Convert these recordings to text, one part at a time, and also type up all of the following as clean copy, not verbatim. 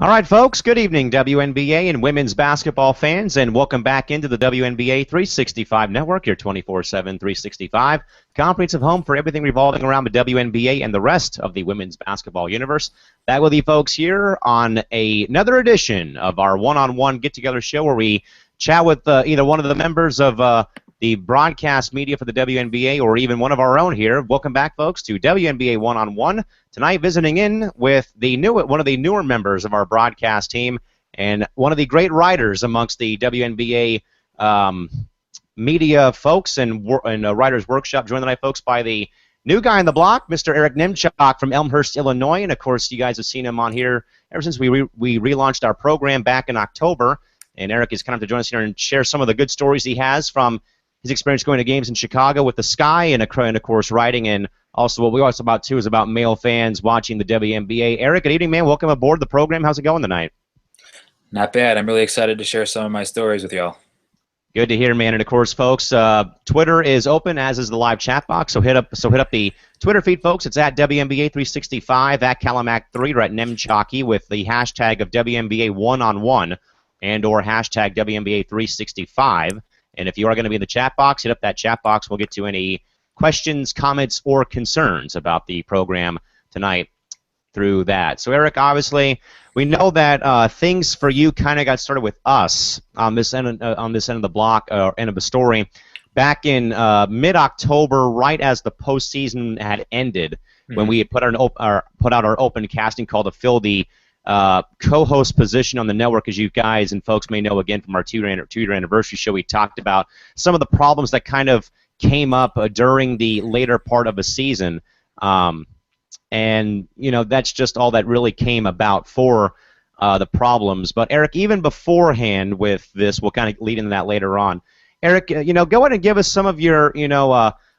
All right, folks, good evening, WNBA and women's basketball fans, and welcome back into the WNBA 365 Network, your 24/7 365 comprehensive home for everything revolving around the WNBA and the rest of the women's basketball universe. Back with you folks here on another edition of our one-on-one get-together show where we chat with either one of the members of the broadcast media for the WNBA or even one of our own here. Welcome back, folks, to WNBA One-on-One. Tonight, visiting in with one of the newer members of our broadcast team and one of the great writers amongst the WNBA media folks and Writers Workshop. Joined tonight, folks, by the new guy on the block, Mr. Eric Nemchock from Elmhurst, Illinois. And, of course, you guys have seen him on here ever since we relaunched our program back in October. And Eric is kind of to join us here and share some of the good stories he has from his experience going to games in Chicago with the Sky and, of course, writing. And also what we always about, too, is about male fans watching the WNBA. Eric, good evening, man. Welcome aboard the program. How's it going tonight? Not bad. I'm really excited to share some of my stories with y'all. Good to hear, man. And, of course, folks, Twitter is open, as is the live chat box. So hit up the Twitter feed, folks. It's at WNBA365, at Calamac3, or at Nemchocky with the hashtag of WNBA One-on-One and or hashtag WNBA365. And if you are going to be in the chat box, hit up that chat box. We'll get to any questions, comments, or concerns about the program tonight through that. So, Eric, obviously, we know that things for you kind of got started with us on this end of the block, end of the story, back in mid-October, right as the postseason had ended, when we had put out our open casting call to fill the co-host position on the network. As you guys and folks may know, again, from our two-year anniversary show, we talked about some of the problems that kind of came up during the later part of the season. And, you know, that's just all that really came about for the problems. But, Eric, even beforehand with this, we'll kind of lead into that later on. Eric, go ahead and give us some of your,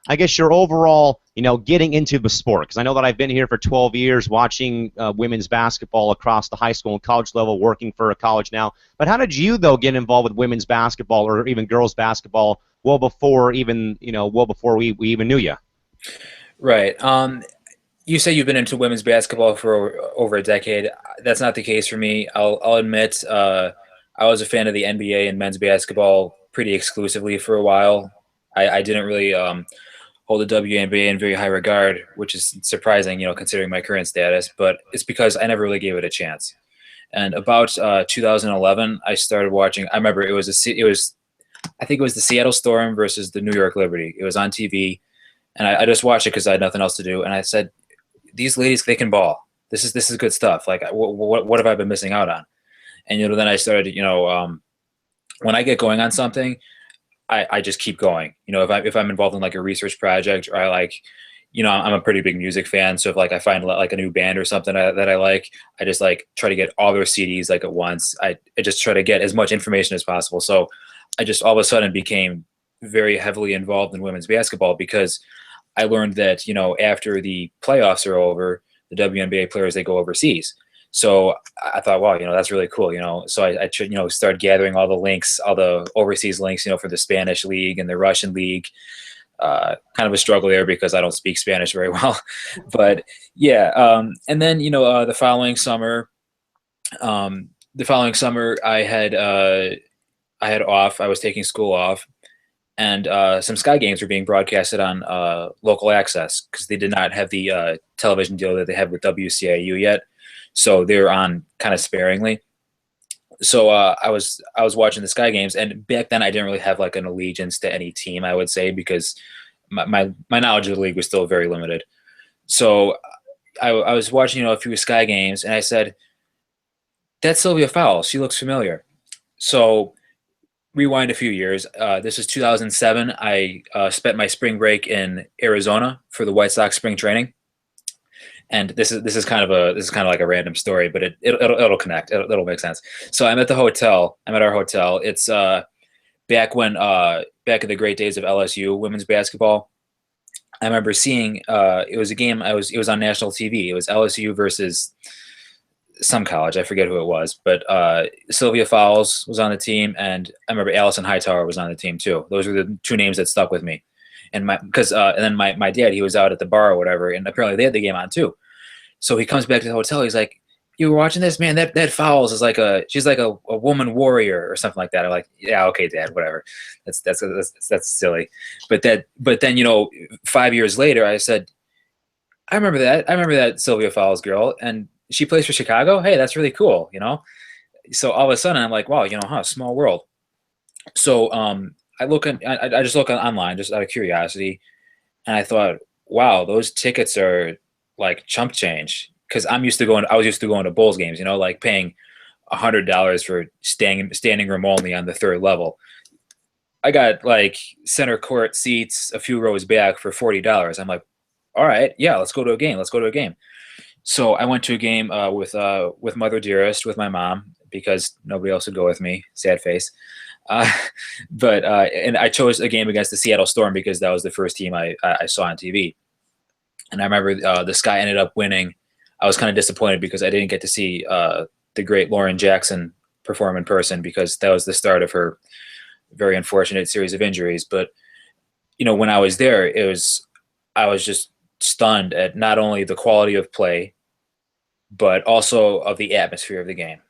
I guess your overall, getting into the sport. Because I know that I've been here for 12 years watching women's basketball across the high school and college level, working for a college now. But how did you, though, get involved with women's basketball or even girls basketball well before we even knew you? Right. You say you've been into women's basketball for over a decade. That's not the case for me. I'll admit I was a fan of the NBA and men's basketball pretty exclusively for a while. I didn't really hold the WNBA in very high regard, which is surprising, considering my current status. But it's because I never really gave it a chance. And about 2011, I started watching. I remember I think it was the Seattle Storm versus the New York Liberty. It was on TV, and I just watched it because I had nothing else to do. And I said, these ladies, they can ball. This is good stuff. Like, what have I been missing out on? And then I started, when I get going on something, I just keep going. If I'm involved in like a research project, or I'm a pretty big music fan, so if I find like a new band or something that I like, I just try to get all their CDs at once. I just try to get as much information as possible. So I just all of a sudden became very heavily involved in women's basketball because I learned that, after the playoffs are over, the WNBA players, they go overseas. So I thought, wow, that's really cool, So I started gathering all the links, all the overseas links, for the Spanish league and the Russian league. Kind of a struggle there because I don't speak Spanish very well. But yeah, and then, the following summer, I had off. I was taking school off. And some Sky games were being broadcasted on local access because they did not have the television deal that they have with WCIU yet. So they were on kind of sparingly. So I was watching the Sky games, and back then I didn't really have an allegiance to any team, I would say, because my knowledge of the league was still very limited. So I was watching a few Sky games, and I said, "That's Sylvia Fowles. She looks familiar." So rewind a few years. This is 2007. I spent my spring break in Arizona for the White Sox spring training, and this is kind of like a random story, but it'll connect. It'll make sense. So I'm at the hotel. I'm at our hotel. It's back in the great days of LSU women's basketball. I remember seeing it was a game. It was on national TV. It was LSU versus some college, I forget who it was, but Sylvia Fowles was on the team, and I remember Allison Hightower was on the team too. Those were the two names that stuck with me. And then my dad, he was out at the bar or whatever, and apparently they had the game on too. So he comes back to the hotel. He's like, you were watching this, man. That Fowles is like she's like a woman warrior or something like that. I'm like, yeah, okay, Dad, whatever. That's silly. But then 5 years later, I said, I remember that. I remember that Sylvia Fowles girl, and she plays for Chicago. Hey, that's really cool. So all of a sudden, I'm like, wow, small world. So I just look online just out of curiosity, and I thought, wow, those tickets are like chump change because I was used to going to Bulls games, like paying $100 for standing room only on the third level. I got like center court seats a few rows back for $40. I'm like, all right, yeah, let's go to a game. Let's go to a game. So I went to a game with Mother Dearest, with my mom, because nobody else would go with me. Sad face. Uh, and I chose a game against the Seattle Storm because that was the first team I saw on TV. And I remember the Sky ended up winning. I was kind of disappointed because I didn't get to see the great Lauren Jackson perform in person because that was the start of her very unfortunate series of injuries. But when I was there, I was just stunned at not only the quality of play, but also of the atmosphere of the game.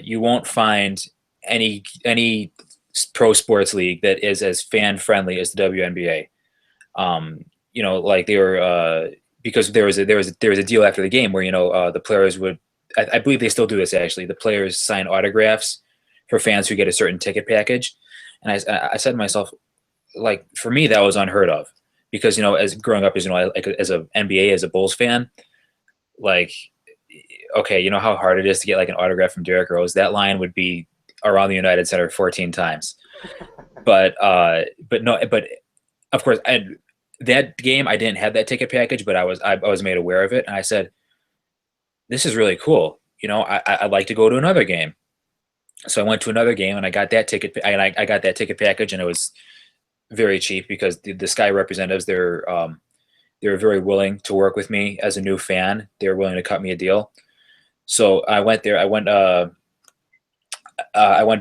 You won't find any pro sports league that is as fan friendly as the WNBA. Like they were because there was a deal after the game where the players would, I believe they still do this actually. The players sign autographs for fans who get a certain ticket package, and I said to myself, like, for me that was unheard of because as growing up as as a NBA, as a Bulls fan, like, okay, you know how hard it is to get like an autograph from Derrick Rose. That line would be around the United Center 14 times. But of course, that game I didn't have that ticket package, but I was made aware of it, and I said, this is really cool. I'd like to go to another game. So I went to another game, and I got that ticket. I got that ticket package, and it was very cheap because the Sky representatives, they're very willing to work with me as a new fan. They were willing to cut me a deal. So I went there. I went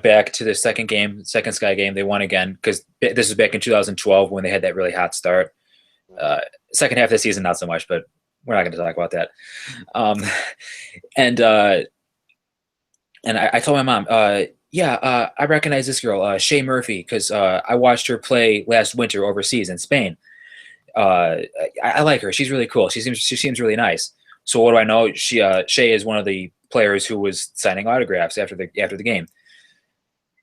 back to the second Sky game. They won again because this was back in 2012 when they had that really hot start. Second half of the season, not so much, but we're not going to talk about that. And I told my mom, I recognize this girl, Shea Murphy, because I watched her play last winter overseas in Spain. I like her. She's really cool. She seems really nice. So what do I know? Shea is one of the players who was signing autographs after the game.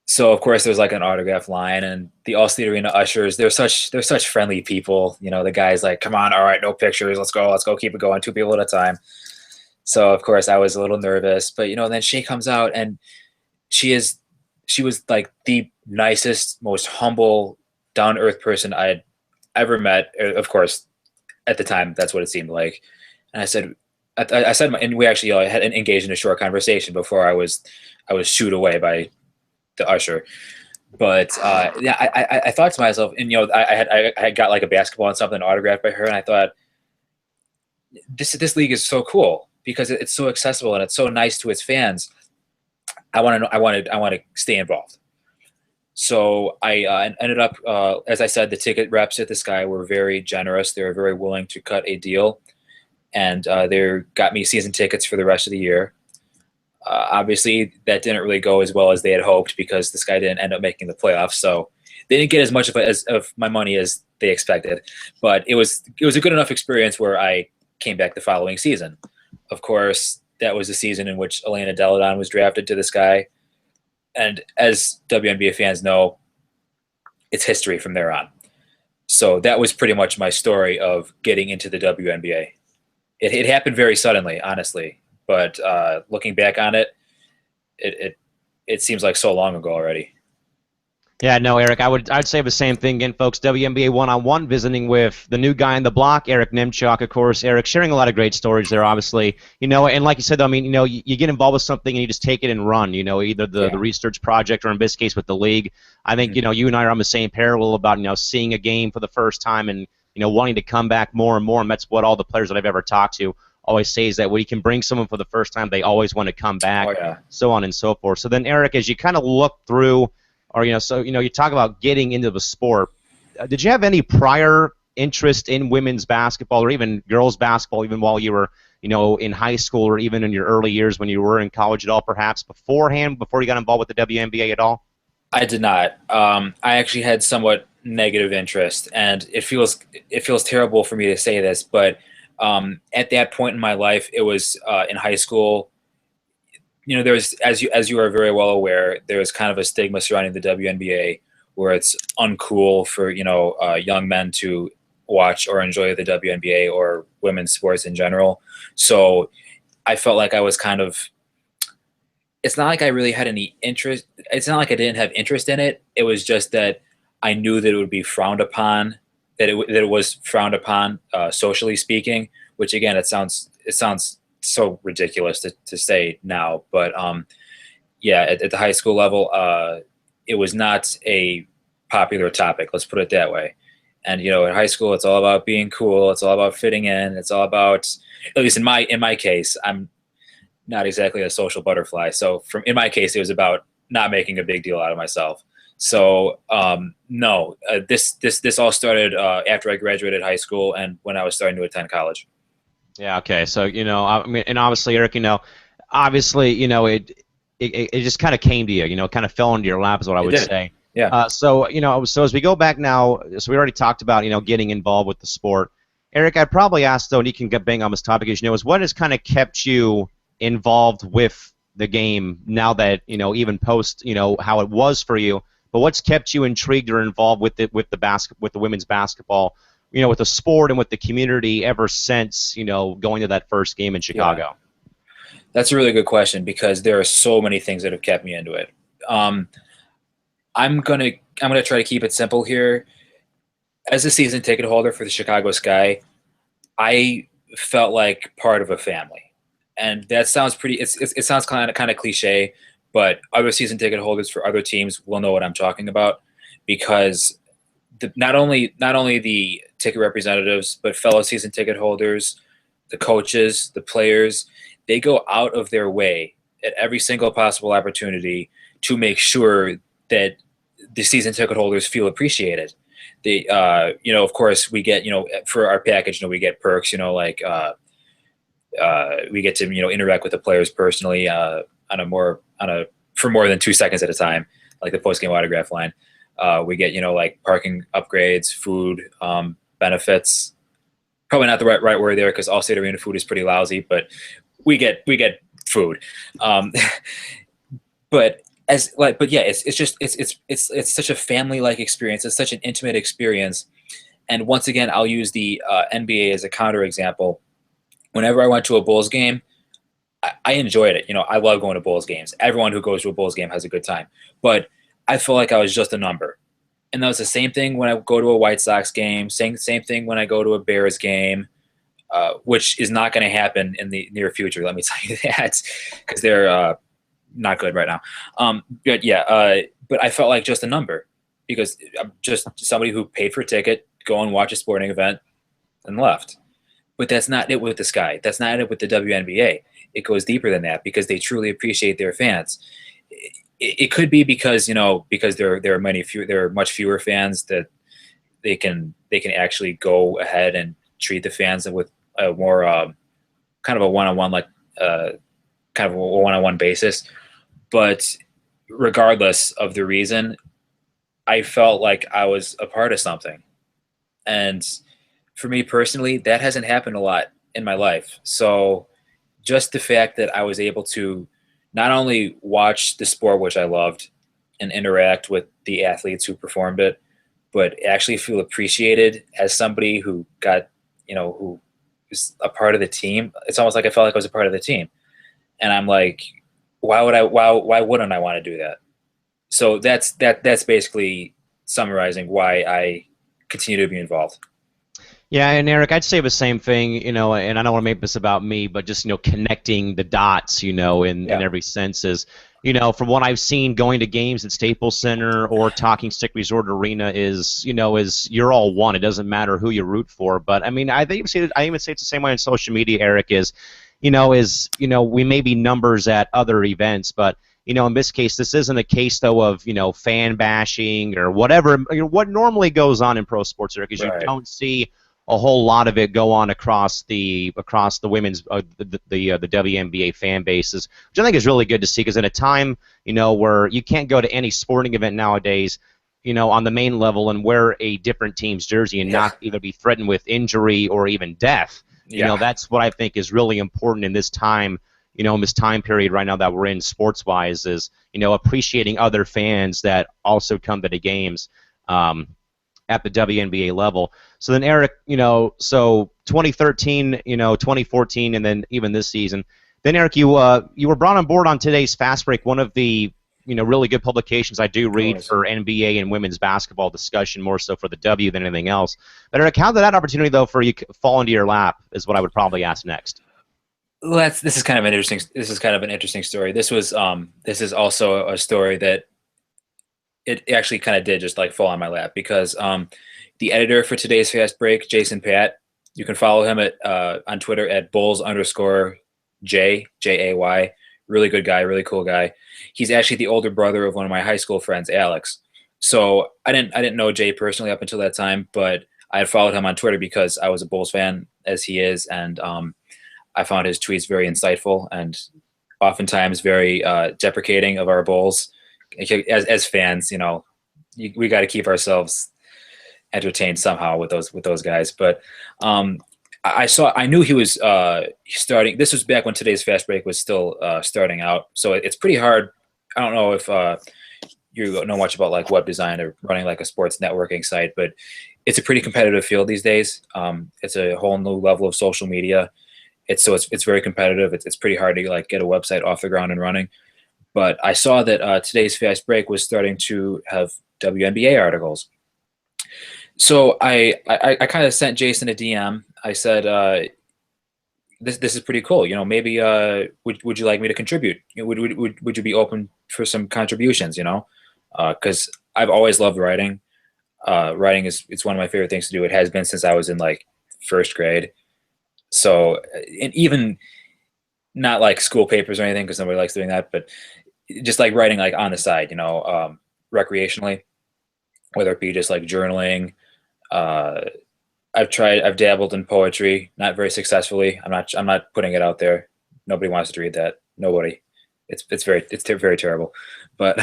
So of course there's like an autograph line, and the Allstate Arena ushers, they're such friendly people. The guy's like, come on, all right, no pictures, let's go, keep it going, 2 people at a time. So of course I was a little nervous, but then Shea comes out, and she was like the nicest, most humble, down to earth person I'd ever met. Of course, at the time, that's what it seemed like. And I said, and we actually had engaged in a short conversation before I was shooed away by the usher. But I thought to myself, and I had got like a basketball and something autographed by her, and I thought, this league is so cool because it's so accessible and it's so nice to its fans. I want to stay involved. So I ended up, as I said, the ticket reps at the Sky were very generous. They were very willing to cut a deal, and they got me season tickets for the rest of the year. Obviously, that didn't really go as well as they had hoped because the Sky didn't end up making the playoffs. So they didn't get as much of my money as they expected. But it was a good enough experience where I came back the following season. Of course, that was the season in which Elena Deladon was drafted to the Sky. And as WNBA fans know, it's history from there on. So that was pretty much my story of getting into the WNBA. It happened very suddenly, honestly. But looking back on it, it seems like so long ago already. Yeah, no, Eric, I'd say the same thing again, folks. WNBA one-on-one, visiting with the new guy on the block, Eric Nemchock, of course. Eric sharing a lot of great stories there, obviously. And like you said, though, I mean, you get involved with something and you just take it and run. Either the research project or in this case with the league. I think you and I are on the same parallel about seeing a game for the first time and wanting to come back more and more. And that's what all the players that I've ever talked to always say is that when you can bring someone for the first time, they always want to come back, so on and so forth. So then, Eric, as you kind of look through. Or you talk about getting into the sport. Did you have any prior interest in women's basketball or even girls basketball, even while you were in high school or even in your early years when you were in college at all, perhaps beforehand, before you got involved with the WNBA at all? I did not. I actually had somewhat negative interest, and it feels terrible for me to say this, but at that point in my life, it was in high school. There's, as you are very well aware, there's kind of a stigma surrounding the WNBA where it's uncool for young men to watch or enjoy the WNBA or women's sports in general. So I felt like I was kind of. It's not like I really had any interest. It's not like I didn't have interest in it. It was just that I knew that it would be frowned upon, that it was frowned upon, socially speaking. Which again, it sounds so ridiculous to say now, but yeah, at the high school level, it was not a popular topic. Let's put it that way. And at high school, it's all about being cool. It's all about fitting in. It's all about, at least in my case, I'm not exactly a social butterfly. So in my case, it was about not making a big deal out of myself. So no, this all started after I graduated high school and when I was starting to attend college. Yeah. Okay. So I mean, and obviously, Eric, obviously, it just kind of came to you. It kind of fell into your lap, is what I would say. Yeah. So as we go back now, so we already talked about getting involved with the sport. Eric, I'd probably ask though, and you can get bang on this topic, is what has kind of kept you involved with the game now that even post how it was for you, but what's kept you intrigued or involved with it, with the women's basketball, with the sport and with the community ever since going to that first game in Chicago? Yeah. That's a really good question because there are so many things that have kept me into it. I'm gonna try to keep it simple here. As a season ticket holder for the Chicago Sky, I felt like part of a family. And that sounds it sounds kind of cliche, but other season ticket holders for other teams will know what I'm talking about because not only the ticket representatives, but fellow season ticket holders, the coaches, the players, they go out of their way at every single possible opportunity to make sure that the season ticket holders feel appreciated. They, of course, we get, for our package, we get perks, like. We get to interact with the players personally for more than 2 seconds at a time, like the post game autograph line. We get like parking upgrades, food benefits. Probably not the right word there because Allstate Arena food is pretty lousy, but we get food. But yeah, it's such a family like experience. It's such an intimate experience. And once again, I'll use the NBA as a counter example. Whenever I went to a Bulls game, I enjoyed it. I love going to Bulls games. Everyone who goes to a Bulls game has a good time. But I felt like I was just a number. And that was the same thing when I go to a White Sox game, same thing when I go to a Bears game, which is not going to happen in the near future, let me tell you that, because they're not good right now. But I felt like just a number because I'm just somebody who paid for a ticket, go and watch a sporting event, and left. But that's not it with the Sky. That's not it with the WNBA. It goes deeper than that because they truly appreciate their fans. It could be because because there are much fewer fans that they can actually go ahead and treat the fans with a more kind of a one-on-one kind of a one-on-one basis. But regardless of the reason, I felt like I was a part of something, and for me personally, that hasn't happened a lot in my life. So just the fact that I was able to not only watch the sport, which I loved, and interact with the athletes who performed it, but actually feel appreciated as somebody who got, who is a part of the team. It's almost like I felt like I was a part of the team. And I'm like, why wouldn't I want to do that? So that's basically summarizing why I continue to be involved. Yeah, and Eric, I'd say the same thing, and I don't want to make this about me, but just, connecting the dots, in every sense is, from what I've seen going to games at Staples Center or Talking Stick Resort Arena is you're all one. It doesn't matter who you root for. But, I mean, I even say it's the same way on social media, Eric, we may be numbers at other events, but, in this case, this isn't a case, though, of, fan bashing or whatever, what normally goes on in pro sports, Eric, is Right. You don't see a whole lot of it go on across the women's the WNBA fan bases, which I think is really good to see, because in a time, where you can't go to any sporting event nowadays, on the main level and wear a different team's jersey and not either be threatened with injury or even death. That's what I think is really important in this time, in this time period right now that we're in sports-wise, is, appreciating other fans that also come to the games at the WNBA level. So then, Eric, so 2013, 2014, and then even this season. Then, Eric, you were brought on board on today's Fast Break, one of the really good publications I do read for NBA and women's basketball discussion, more so for the W than anything else. But Eric, how did that opportunity, though, for you fall into your lap, is what I would probably ask next. Well, this is kind of an interesting story. This is also a story that it actually kind of did just like fall on my lap, because the editor for today's Fast Break, Jason Patt, you can follow him at on Twitter at Bulls_J, Jay. Really good guy, really cool guy. He's actually the older brother of one of my high school friends, Alex. So I didn't know Jay personally up until that time, but I had followed him on Twitter because I was a Bulls fan, as he is, and I found his tweets very insightful and oftentimes very deprecating of our Bulls. As fans, we got to keep ourselves entertained somehow with those guys. But I knew he was starting. This was back when today's Fast Break was still starting out, so it's pretty hard. I don't know if you know much about like web design or running like a sports networking site, but it's a pretty competitive field these days. It's a whole new level of social media. It's very competitive. It's pretty hard to like get a website off the ground and running. But I saw that today's Fast Break was starting to have WNBA articles. So I kind of sent Jason a DM. I said, this is pretty cool. Maybe would you like me to contribute? Would you be open for some contributions? Because I've always loved writing. Writing it's one of my favorite things to do. It has been since I was in like first grade. So, and even not like school papers or anything, because nobody likes doing that, but just like writing like on the side, recreationally, whether it be just like journaling. I've dabbled in poetry, not very successfully. I'm not putting it out there. Nobody wants to read that. Nobody. It's very terrible. But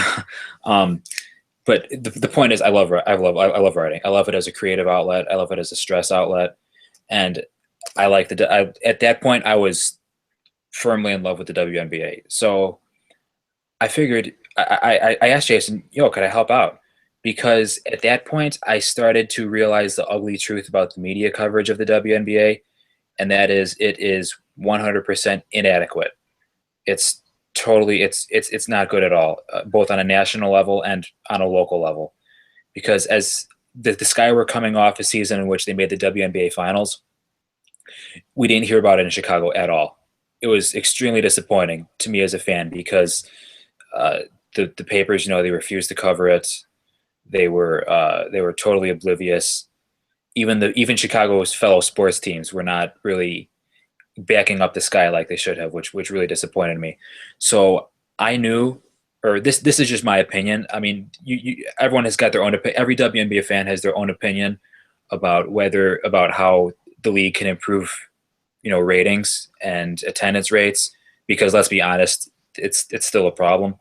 but the point is, I love writing. I love it as a creative outlet. I love it as a stress outlet, and I like at that point I was firmly in love with the WNBA. So I figured I asked Jason, could I help out? Because at that point I started to realize the ugly truth about the media coverage of the WNBA, and that is it is 100% inadequate. It's not good at all, both on a national level and on a local level. Because as the Sky were coming off a season in which they made the WNBA finals, we didn't hear about it in Chicago at all. It was extremely disappointing to me as a fan, because the papers, they refused to cover it. They were totally oblivious. Even Chicago's fellow sports teams were not really backing up the Sky like they should have, which really disappointed me. So I knew, or this is just my opinion. I mean, everyone has got their own opinion. Every WNBA fan has their own opinion about how the league can improve, ratings and attendance rates, because let's be honest, it's still a problem.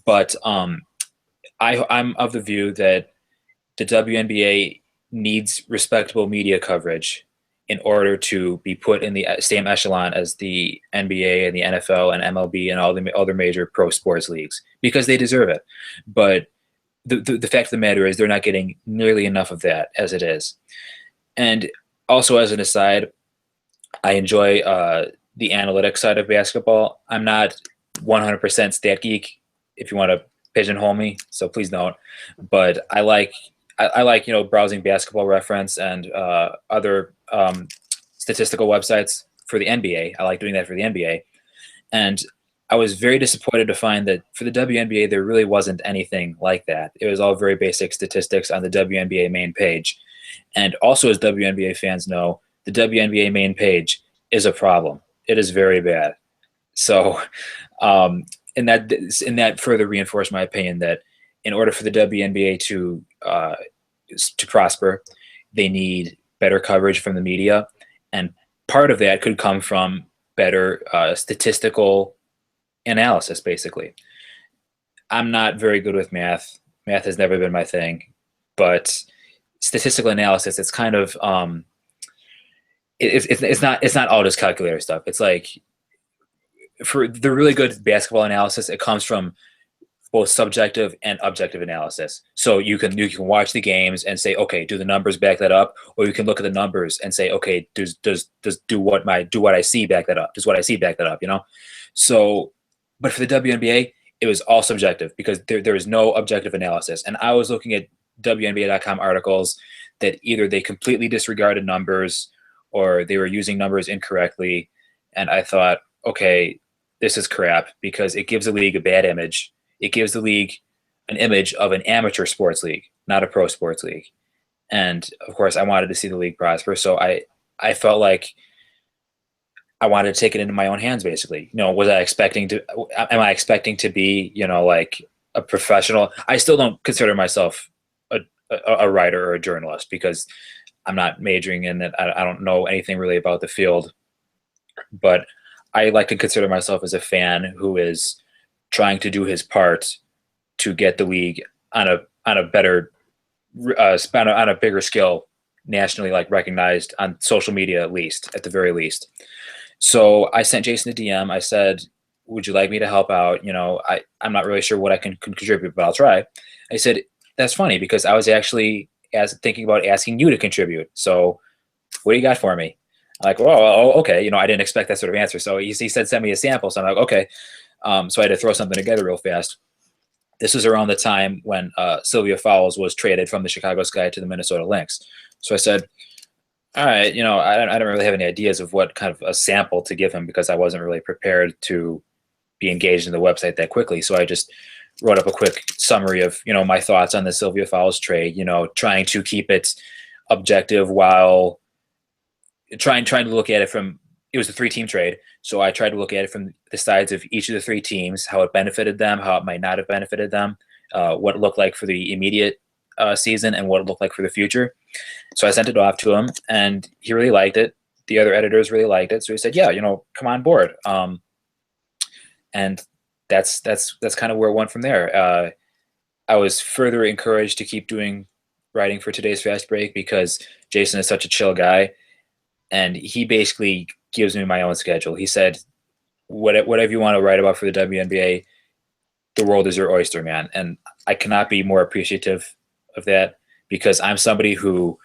But I'm of the view that the WNBA needs respectable media coverage in order to be put in the same echelon as the NBA and the NFL and MLB and all the other major pro sports leagues, because they deserve it. But the fact of the matter is they're not getting nearly enough of that as it is. And also, as an aside, I enjoy the analytics side of basketball. I'm not 100% stat geek, if you want to pigeonhole me, so please don't. But I like browsing Basketball Reference and other statistical websites for the NBA. I like doing that for the NBA. And I was very disappointed to find that for the WNBA, there really wasn't anything like that. It was all very basic statistics on the WNBA main page. And also, as WNBA fans know, the WNBA main page is a problem. It is very bad. So, and that further reinforced my opinion that in order for the WNBA to prosper, they need better coverage from the media, and part of that could come from better statistical analysis, basically. I'm not very good with math. Math has never been my thing, but statistical analysis, it's kind of it's not all just calculator stuff. It's like, for the really good basketball analysis, it comes from both subjective and objective analysis. So you can watch the games and say, okay, do the numbers back that up? Or you can look at the numbers and say, okay, do what I see back that up? Does what I see back that up? You know. So, but for the WNBA, it was all subjective because there is no objective analysis. And I was looking at WNBA.com articles that either they completely disregarded numbers or they were using numbers incorrectly. And I thought, okay, this is crap because it gives the league a bad image. It gives the league an image of an amateur sports league, not a pro sports league. And of course, I wanted to see the league prosper. So I felt like I wanted to take it into my own hands, basically. You know, am I expecting to be, you know, like a professional? I still don't consider myself a writer or a journalist because I'm not majoring in it. I don't know anything really about the field, but I like to consider myself as a fan who is trying to do his part to get the league on a better, on a bigger scale, nationally, like recognized on social media, at the very least. So I sent Jason a DM. I said, would you like me to help out? You know, I'm not really sure what I can contribute, but I'll try. I said, that's funny because I was actually thinking about asking you to contribute. So what do you got for me? I'm like, well, okay. You know, I didn't expect that sort of answer. So he said, send me a sample. So I'm like, okay. So I had to throw something together real fast. This was around the time when Sylvia Fowles was traded from the Chicago Sky to the Minnesota Lynx. So I said, all right, you know, I don't really have any ideas of what kind of a sample to give him because I wasn't really prepared to be engaged in the website that quickly. So I just wrote up a quick summary of, you know, my thoughts on the Sylvia Fowles trade, you know, trying to keep it objective while trying to look at it from, it was a 3-team trade. So I tried to look at it from the sides of each of the 3 teams, how it benefited them, how it might not have benefited them, what it looked like for the immediate season and what it looked like for the future. So I sent it off to him and he really liked it. The other editors really liked it. So he said, yeah, you know, come on board. And that's kind of where it went from there. I was further encouraged to keep doing writing for Today's Fast Break because Jason is such a chill guy. And he basically gives me my own schedule. He said, whatever you want to write about for the WNBA, the world is your oyster, man. And I cannot be more appreciative of that because I'm somebody who,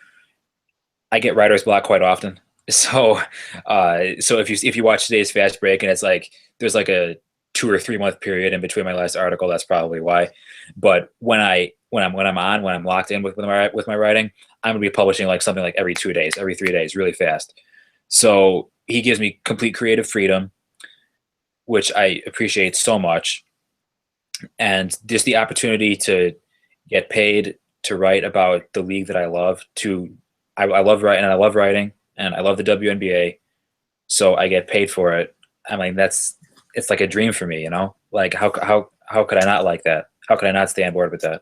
I get writer's block quite often. So if you watch Today's Fast Break and it's like, there's like a 2 or 3 month period in between my last article, that's probably why. But when I'm locked in with my writing, I'm gonna be publishing like something like every 2 days, every 3 days, really fast. So he gives me complete creative freedom, which I appreciate so much. And just the opportunity to get paid to write about the league that I love. I love writing, and I love writing, and I love the WNBA. So I get paid for it. I mean, it's like a dream for me, you know. Like how could I not like that? How could I not stay on board with that?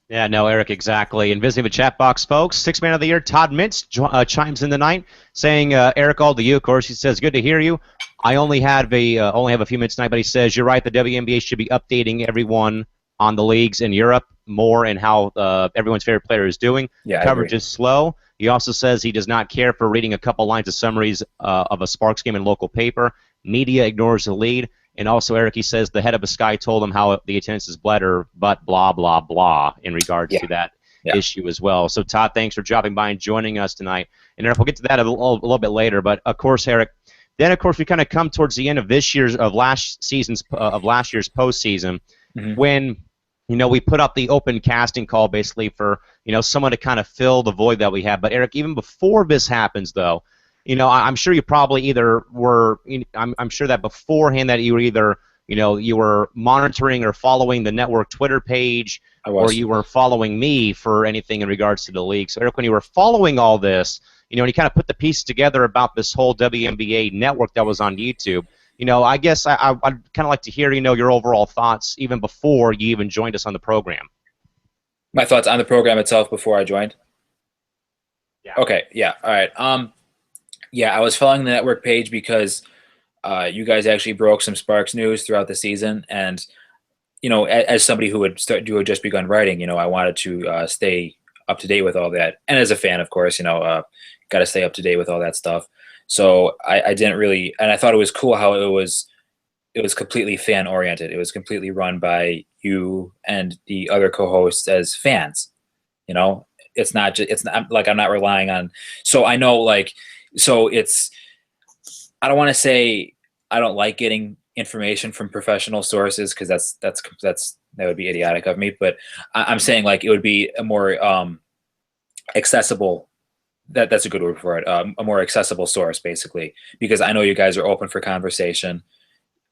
Yeah, no, Eric, exactly. And visiting the chat box, folks, 6th Man of the Year, Todd Mintz, chimes in tonight saying, Eric, all to you, of course. He says, good to hear you. I only have a few minutes tonight, but he says, you're right, the WNBA should be updating everyone on the leagues in Europe more and how everyone's favorite player is doing. Yeah, coverage is slow. He also says he does not care for reading a couple lines of summaries of a Sparks game in local paper. Media ignores the lead. And also, Eric, he says the head of the Sky told him how the attendance is better, but blah, blah, blah in regards to that issue as well. So, Todd, thanks for dropping by and joining us tonight. And, Eric, we'll get to that a little bit later. But, of course, Eric, then, of course, we kind of come towards the end of last year's postseason when, you know, we put up the open casting call basically for, you know, someone to kind of fill the void that we have. But, Eric, even before this happens, though, you know, I'm sure you probably either were. I'm sure that beforehand that you were either, you know, you were monitoring or following the network Twitter page, or you were following me for anything in regards to the league. So, Eric, when you were following all this, you know, and you kind of put the pieces together about this whole WNBA network that was on YouTube, you know, I guess I'd kind of like to hear, you know, your overall thoughts even before you even joined us on the program. My thoughts on the program itself before I joined. Okay. Yeah. All right. Yeah, I was following the network page because you guys actually broke some Sparks news throughout the season, and as somebody who had just begun writing, I wanted to stay up to date with all that, and as a fan, of course, got to stay up to date with all that stuff. So I didn't really, and I thought it was cool how it was completely fan oriented. It was completely run by you and the other co-hosts as fans. You know, it's not like I'm not relying on. So I know like so it's I don't want to say I don't like getting information from professional sources because that would be idiotic of me. But I'm saying like it would be a more accessible. That's a good word for it. A more accessible source, basically, because I know you guys are open for conversation,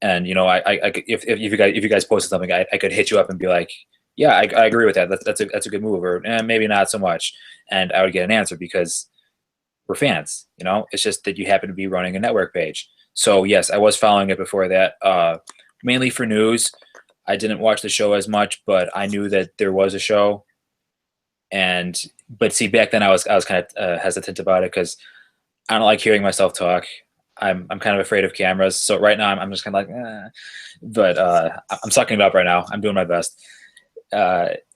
and if you guys posted something, I could hit you up and be like, yeah, I agree with that. That's a good move, or maybe not so much, and I would get an answer because we're fans. It's just that you happen to be running a network page. So yes, I was following it before that, mainly for news. I didn't watch the show as much, but I knew that there was a show. But see, back then I was kind of hesitant about it because I don't like hearing myself talk. I'm kind of afraid of cameras. So right now I'm just kind of like, but I'm sucking it up right now. I'm doing my best.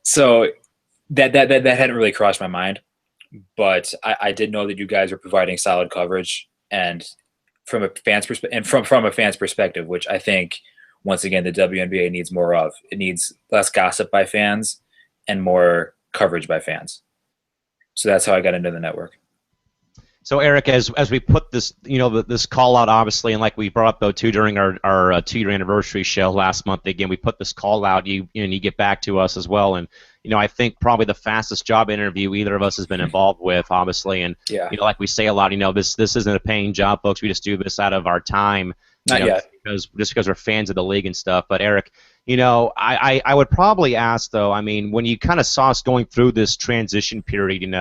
So that hadn't really crossed my mind, but I did know that you guys were providing solid coverage, and from a fan's perspective, which I think once again the WNBA needs more of. It needs less gossip by fans and more coverage by fans. So that's how I got into the network. So Eric, as we put this, this call out, obviously, and like we brought up though too during our 2-year anniversary show last month, again we put this call out. You get back to us as well, and I think probably the fastest job interview either of us has been involved with, obviously, and yeah, like we say a lot, this isn't a paying job, folks. We just do this out of our time, not yet, because we're fans of the league and stuff. But Eric, I would probably ask though. I mean, when you kind of saw us going through this transition period,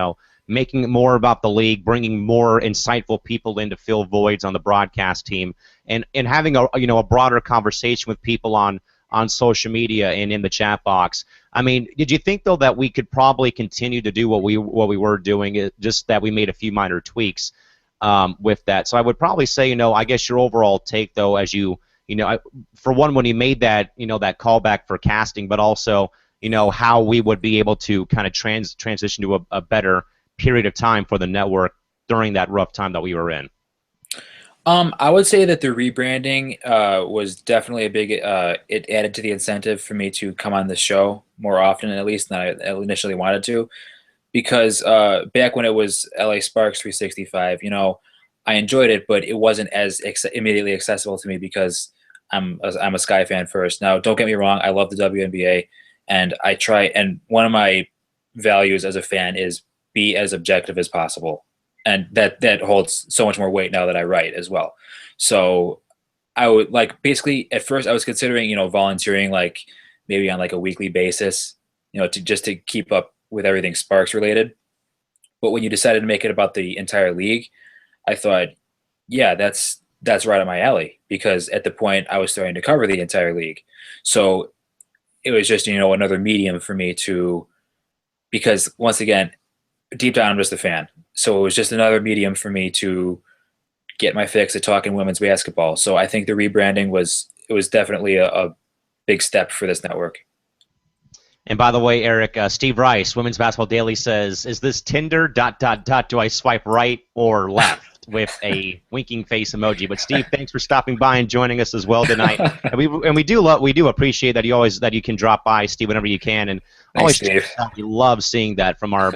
making it more about the league, bringing more insightful people in to fill voids on the broadcast team, and having a broader conversation with people on social media and in the chat box. I mean, did you think though that we could probably continue to do what we were doing, just that we made a few minor tweaks with that? So I would probably say, I guess your overall take though, as for one, when you made that that callback for casting, but also how we would be able to kind of transition to a better period of time for the network during that rough time that we were in. I would say that the rebranding was definitely a big. It added to the incentive for me to come on the show more often, at least than I initially wanted to, because back when it was LA Sparks 365, I enjoyed it, but it wasn't as immediately accessible to me because I'm a Sky fan first. Now, don't get me wrong, I love the WNBA, and I try. And one of my values as a fan is be as objective as possible, and that holds so much more weight now that I write as well. So I would basically at first I was considering volunteering like maybe on like a weekly basis, to keep up with everything Sparks related. But when you decided to make it about the entire league, I thought, yeah, that's right up my alley, because at the point I was starting to cover the entire league. So it was just another medium for me to, because once again, deep down I'm just a fan. So it was just another medium for me to get my fix at talking women's basketball. So I think the rebranding was definitely a big step for this network. And by the way, Eric, Steve Rice, Women's Basketball Daily says, "Is this Tinder? ... Do I swipe right or left?" with a winking face emoji. But Steve, thanks for stopping by and joining us as well tonight. And we do appreciate that you can drop by, Steve, whenever you can. And Thanks, always, we love seeing that from our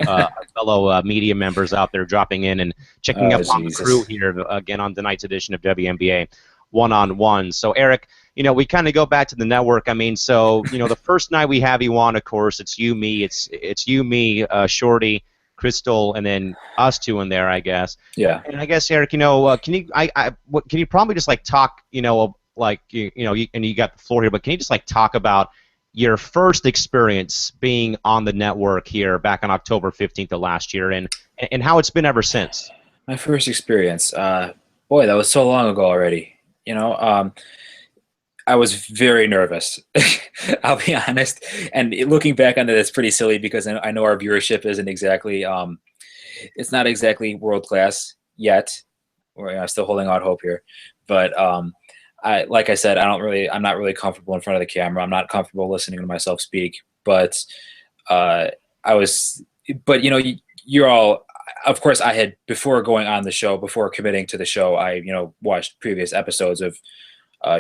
fellow media members out there dropping in and checking up on the crew here again on tonight's edition of WNBA One-on-One. So Eric, we kind of go back to the network. I mean, so the first night we have you on, of course, it's you, me, it's you, me, Shorty, Crystal, and then us two in there, I guess. Yeah. And I guess Eric, can you probably just talk, and you got the floor here, but can you just talk about your first experience being on the network here back on October 15th of last year, and how it's been ever since? My first experience, boy, that was so long ago already. I was very nervous. I'll be honest. And looking back on it, it's pretty silly because I know our viewership isn't exactly it's not exactly world class yet. I'm still holding out hope here, but like I said, I'm not really comfortable in front of the camera. I'm not comfortable listening to myself speak, but uh, I was, but you're all, of course, I had, before going on the show, before committing to the show, I watched previous episodes of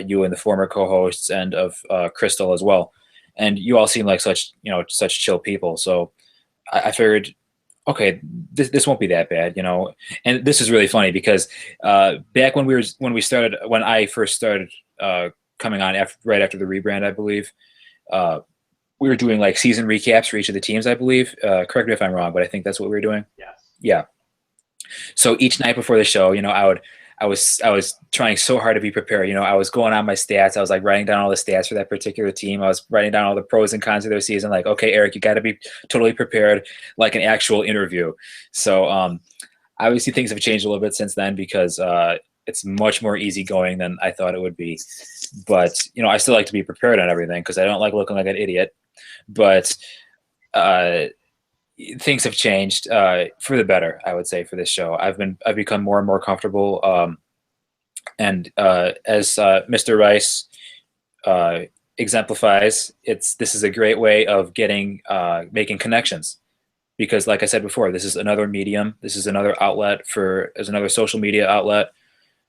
you and the former co-hosts and of Crystal as well, and you all seem like such chill people. So I figured, okay, this won't be that bad, And this is really funny because back when when I first started coming on right after the rebrand, I believe, we were doing like season recaps for each of the teams, I believe. Correct me if I'm wrong, but I think that's what we were doing. Yes. Yeah. So each night before the show, I was trying so hard to be prepared. I was going on my stats. I was like writing down all the stats for that particular team. I was writing down all the pros and cons of their season. Like, okay, Eric, you got to be totally prepared, like an actual interview. So obviously things have changed a little bit since then because it's much more easygoing than I thought it would be. But I still like to be prepared on everything because I don't like looking like an idiot. But things have changed for the better, I would say, for this show. I've become more and more comfortable, and as Mr. Rice exemplifies, this is a great way of making connections, because, like I said before, this is another medium. This is another outlet as another social media outlet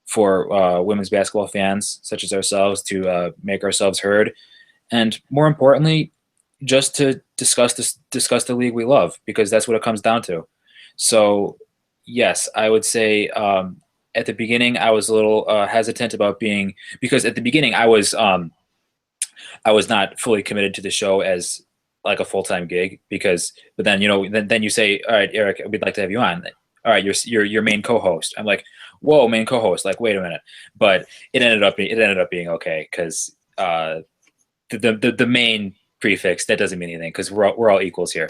for women's basketball fans such as ourselves to make ourselves heard, and more importantly, just to discuss the league we love, because that's what it comes down to. So yes, I would say at the beginning I was a little hesitant about because at the beginning I was not fully committed to the show as like a full-time gig, but then then you say, all right, Eric, we'd like to have you on. All right, you're main co-host. I'm like, whoa, main co-host, like, wait a minute. But it ended up being okay, because the main prefix, that doesn't mean anything, because we're all equals here.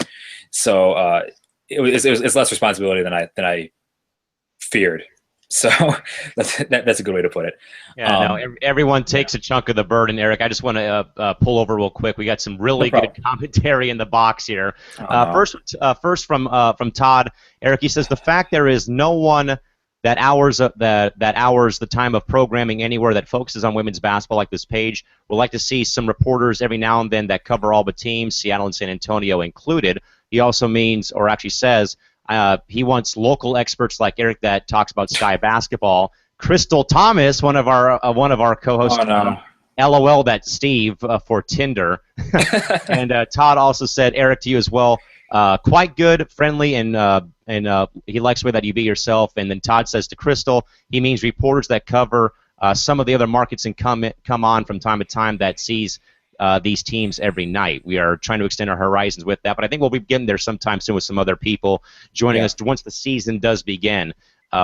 So it's less responsibility than I feared. So that's a good way to put it. Yeah, everyone takes a chunk of the burden, Eric. I just want to pull over real quick. We got some really good commentary in the box here. First from Todd. Eric, he says, the fact there is no one that hours the time of programming anywhere that focuses on women's basketball like this page. We'd like to see some reporters every now and then that cover all the teams, Seattle and San Antonio included. He also means, or actually says, he wants local experts like Eric that talks about Sky basketball. Crystal Thomas, one of our co-hosts. Oh, no. LOL that Steve for Tinder. And Todd also said, Eric, to you as well. Quite good, friendly, and he likes the way that you be yourself. And then Todd says to Crystal, he means reporters that cover some of the other markets and come on from time to time that sees these teams every night. We are trying to extend our horizons with that, but I think we'll be getting there sometime soon with some other people joining us once the season does begin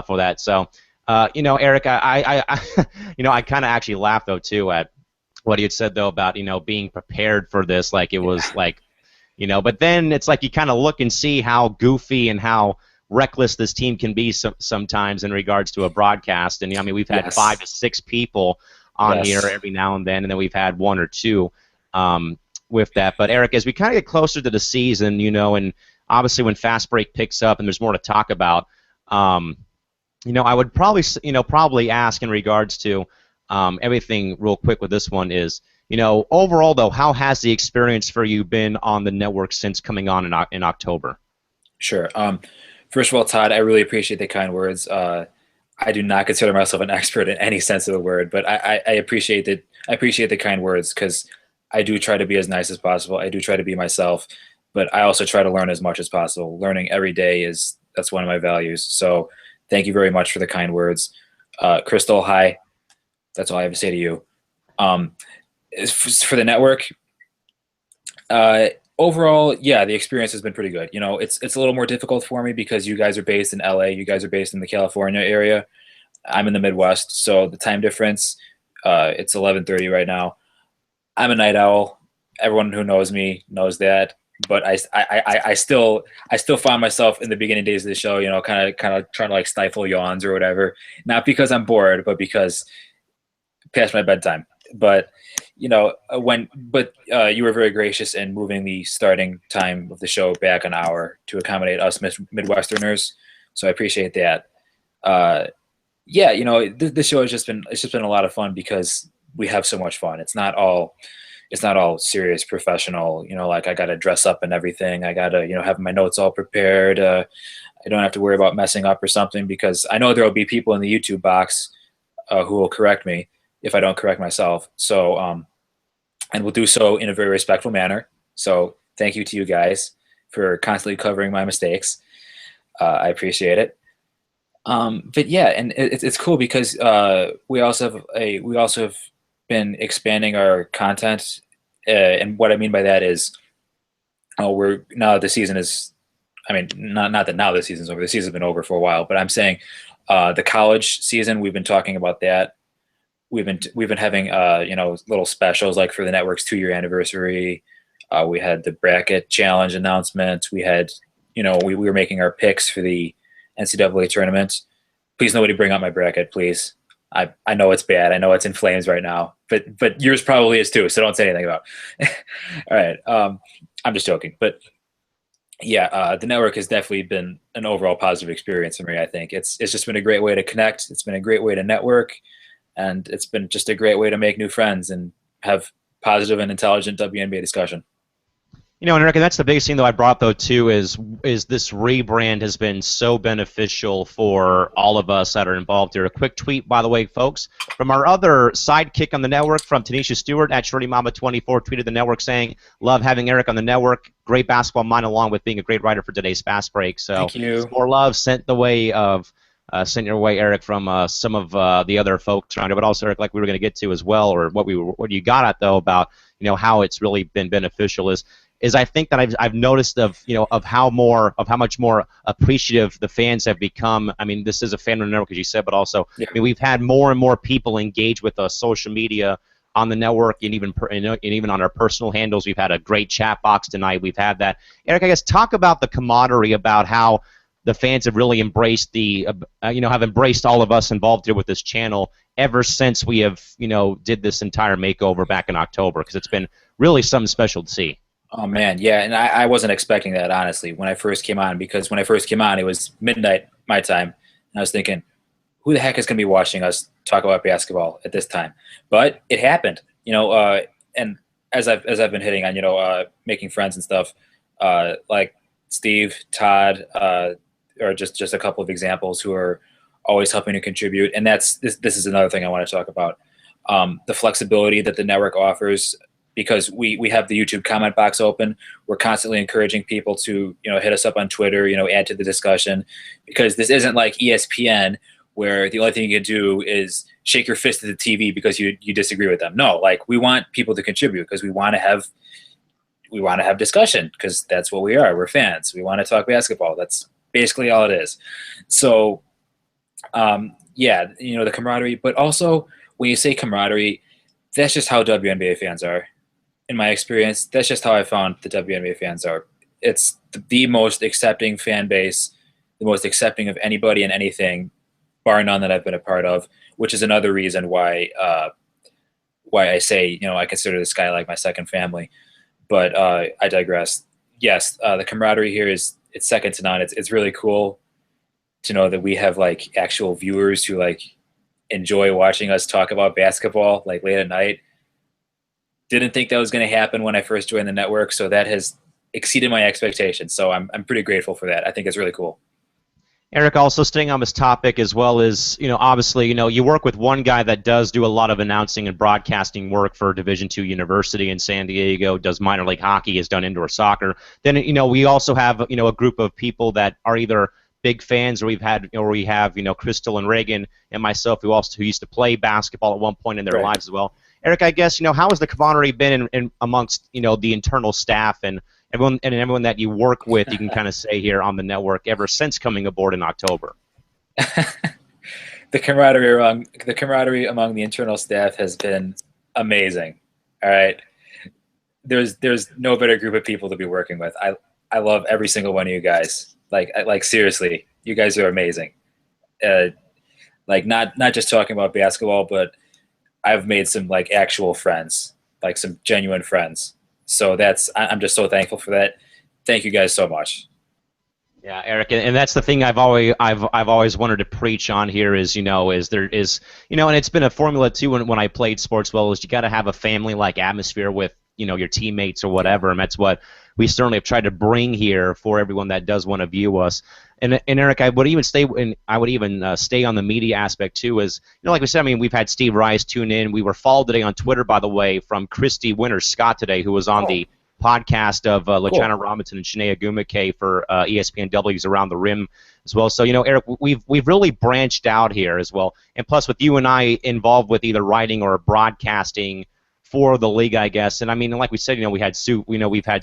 for that. So, Eric, I kind of actually laughed though too at what he had said though about being prepared for this, like it was like. But then it's like you kind of look and see how goofy and how reckless this team can be sometimes in regards to a broadcast. And, we've had 5 to 6 people on here every now and then we've had 1 or 2 with that. But, Eric, as we kind of get closer to the season, and obviously when Fast Break picks up and there's more to talk about, I would probably ask in regards to everything real quick with this one is, overall, though, how has the experience for you been on the network since coming on in October? Sure. First of all, Todd, I really appreciate the kind words. I do not consider myself an expert in any sense of the word, but I appreciate that. I appreciate the kind words, because I do try to be as nice as possible. I do try to be myself, but I also try to learn as much as possible. Learning every day that's one of my values. So thank you very much for the kind words. Crystal, hi. That's all I have to say to you. For the network, overall, the experience has been pretty good. It's a little more difficult for me because you guys are based in LA, you guys are based in the California area. I'm in the Midwest, so the time difference, it's 11:30 right now. I'm a night owl. Everyone who knows me knows that. But I still found myself in the beginning days of the show, kind of trying to like stifle yawns or whatever. Not because I'm bored, but because past my bedtime. But you were very gracious in moving the starting time of the show back an hour to accommodate us Midwesterners. So I appreciate that. Yeah, this show has just been a lot of fun because we have so much fun. It's not all serious professional. Like I got to dress up and everything. I got to have my notes all prepared. I don't have to worry about messing up or something because I know there will be people in the YouTube box who will correct me if I don't correct myself. So, and we'll do so in a very respectful manner. So thank you to you guys for constantly covering my mistakes. I appreciate it. But yeah, and it's cool because we also have been expanding our content, and what I mean by that is, we're now the season is, I mean, not that now the season's over. The season's been over for a while, but I'm saying the college season. We've been talking about that. We've been having little specials like for the network's 2-year anniversary. We had the bracket challenge announcement. We had we were making our picks for the NCAA tournament. Please nobody bring up my bracket, please. I know it's bad. I know it's in flames right now, but yours probably is too. So don't say anything about it. All right. I'm just joking, but yeah, the network has definitely been an overall positive experience for me. I think it's just been a great way to connect. It's been a great way to network, and it's been just a great way to make new friends and have positive and intelligent WNBA discussion. And Eric, and that's the biggest thing that I brought though too is this rebrand has been so beneficial for all of us that are involved here. A quick tweet, by the way, folks, from our other sidekick on the network, from Tanisha Stewart at ShortyMama24, tweeted the network saying, "Love having Eric on the network. Great basketball mind, along with being a great writer for today's Fast Break." So thank you. More love sent your way, Eric, from some of the other folks around here, but also Eric, like we were going to get to as well, or what you got at though about how it's really been beneficial is I think that I've noticed of how much more appreciative the fans have become. I mean, this is a fan of the network, as you said, but also Yeah. I mean, we've had more and more people engage with us social media on the network and even on our personal handles. We've had a great chat box tonight. We've had that. Eric, I guess talk about the camaraderie, about how the fans have really embraced have embraced all of us involved here with this channel ever since we have did this entire makeover back in October, because it's been really something special to see. Oh man, yeah, and I wasn't expecting that honestly when I first came on, because when I first came on it was midnight my time, and I was thinking, who the heck is going to be watching us talk about basketball at this time? But it happened, and as I've been hitting on making friends and stuff, like Steve, Todd, or just a couple of examples who are always helping to contribute, and this is another thing I want to talk about, the flexibility that the network offers. Because we have the YouTube comment box open. We're constantly encouraging people to hit us up on Twitter, add to the discussion, because this isn't like ESPN where the only thing you can do is shake your fist at the TV because you disagree with them. No, like we want people to contribute because we want to have discussion, because that's what we are. We're fans. We want to talk basketball. That's basically all it is. So the camaraderie, but also when you say camaraderie, that's just how WNBA fans are. In my experience, that's just how I found the WNBA fans are. It's the most accepting fan base, the most accepting of anybody and anything, bar none, that I've been a part of, which is another reason why I say, I consider this guy like my second family. But I digress. Yes, the camaraderie here it's second to none. It's really cool to know that we have like actual viewers who like enjoy watching us talk about basketball like late at night. Didn't think that was going to happen when I first joined the network, so that has exceeded my expectations. So I'm pretty grateful for that. I think it's really cool. Eric, also staying on this topic, as well as obviously you work with one guy that does do a lot of announcing and broadcasting work for Division II University in San Diego, does minor league hockey, has done indoor soccer. Then we also have a group of people that are either big fans, or we have Crystal and Reagan and myself who used to play basketball at one point in their Right. lives as well. Eric, I guess how has the camaraderie been in amongst the internal staff and everyone that you work with? You can kind of say here on the network ever since coming aboard in October. The camaraderie among the internal staff has been amazing. All right, there's no better group of people to be working with. I love every single one of you guys. Like seriously, you guys are amazing. Like not just talking about basketball, but I've made some like actual friends like some genuine friends. So I'm just so thankful for that. Thank you guys so much. Yeah, Eric, and that's the thing I've always wanted to preach on here is there is and it's been a formula too when I played sports well is you got to have a family like atmosphere with your teammates or whatever, and that's what we certainly have tried to bring here for everyone that does want to view us. And Eric, I would even stay on the media aspect too. Is like we said, I mean we've had Steve Rice tune in. We were followed today on Twitter, by the way, from Christy Winters Scott today, who was on the podcast of LaJana Robinson and Shanae Agumake for ESPNW's Around the Rim as well. So Eric, we've really branched out here as well, and plus with you and I involved with either writing or broadcasting for the league, I guess. And I mean, like we said, we've had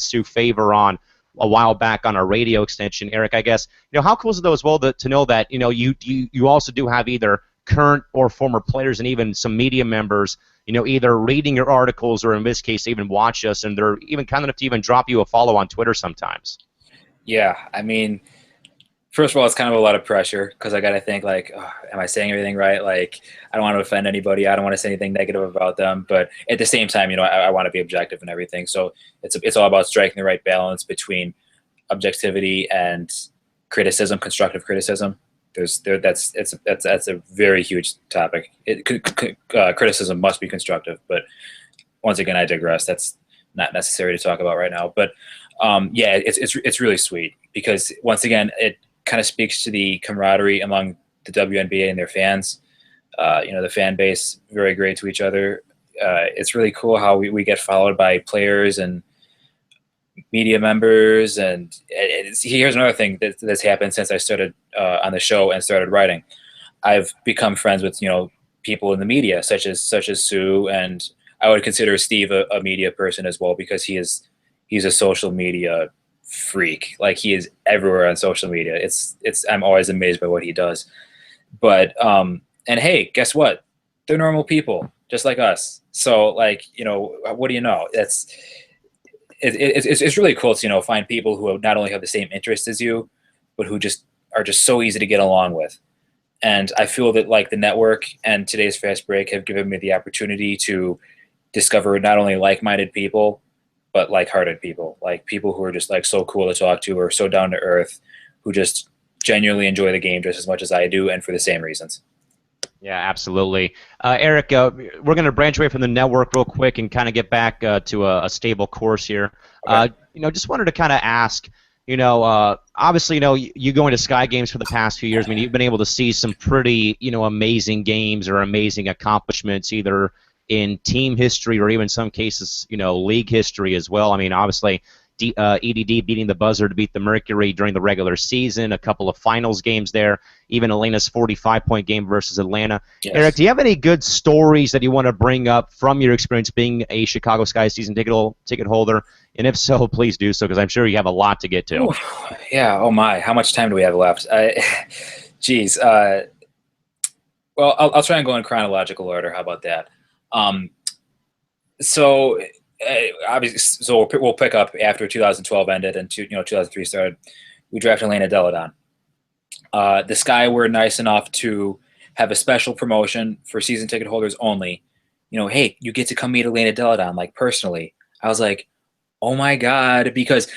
Sue Favor on a while back on our radio extension. Eric, I guess how cool is it though as well to know that you also do have either current or former players and even some media members either reading your articles or in this case even watch us, and they're even kind enough to even drop you a follow on Twitter sometimes. Yeah, I mean, first of all, it's kind of a lot of pressure because I got to think like, oh, am I saying everything right? Like, I don't want to offend anybody. I don't want to say anything negative about them. But at the same time, I want to be objective and everything. So it's all about striking the right balance between objectivity and criticism, constructive criticism. That's a very huge topic. Criticism must be constructive, but once again, I digress. That's not necessary to talk about right now. But yeah, it's really sweet because once again, it kind of speaks to the camaraderie among the WNBA and their fans. The fan base very great to each other. It's really cool how we get followed by players and media members, and here's another thing that's happened since I started on the show and started writing. I've become friends with people in the media, such as Sue, and I would consider Steve a media person as well because he's a social media freak. Like he is everywhere on social media. I'm always amazed by what he does. But and hey, guess what? They're normal people just like us. So like what do you know? It's really cool to find people who not only have the same interests as you, but who just are just so easy to get along with. And I feel that like the network and today's Fast Break have given me the opportunity to discover not only like-minded people, but like-hearted people, like people who are just like so cool to talk to or so down to earth, who just genuinely enjoy the game just as much as I do, and for the same reasons. Yeah, absolutely. Eric, we're going to branch away from the network real quick and kind of get back to a stable course here. Okay. Just wanted to kind of ask, obviously, you going to Sky Games for the past few years. I mean, you've been able to see some pretty, amazing games or amazing accomplishments, either in team history or even some cases, league history as well. I mean, obviously, EDD beating the buzzer to beat the Mercury during the regular season, a couple of finals games there, even Elena's 45-point game versus Atlanta. Yes. Eric, do you have any good stories that you want to bring up from your experience being a Chicago Sky season ticket holder? And if so, please do so, because I'm sure you have a lot to get to. Ooh, yeah, oh my, how much time do we have left? Geez. Well, I'll try and go in chronological order. How about that? Obviously, so we'll pick up after 2012 ended and 2003 started. We drafted Elena Deladon. The Sky were nice enough to have a special promotion for season ticket holders only. Hey, you get to come meet Elena Deladon, like personally. I was like, oh my god, because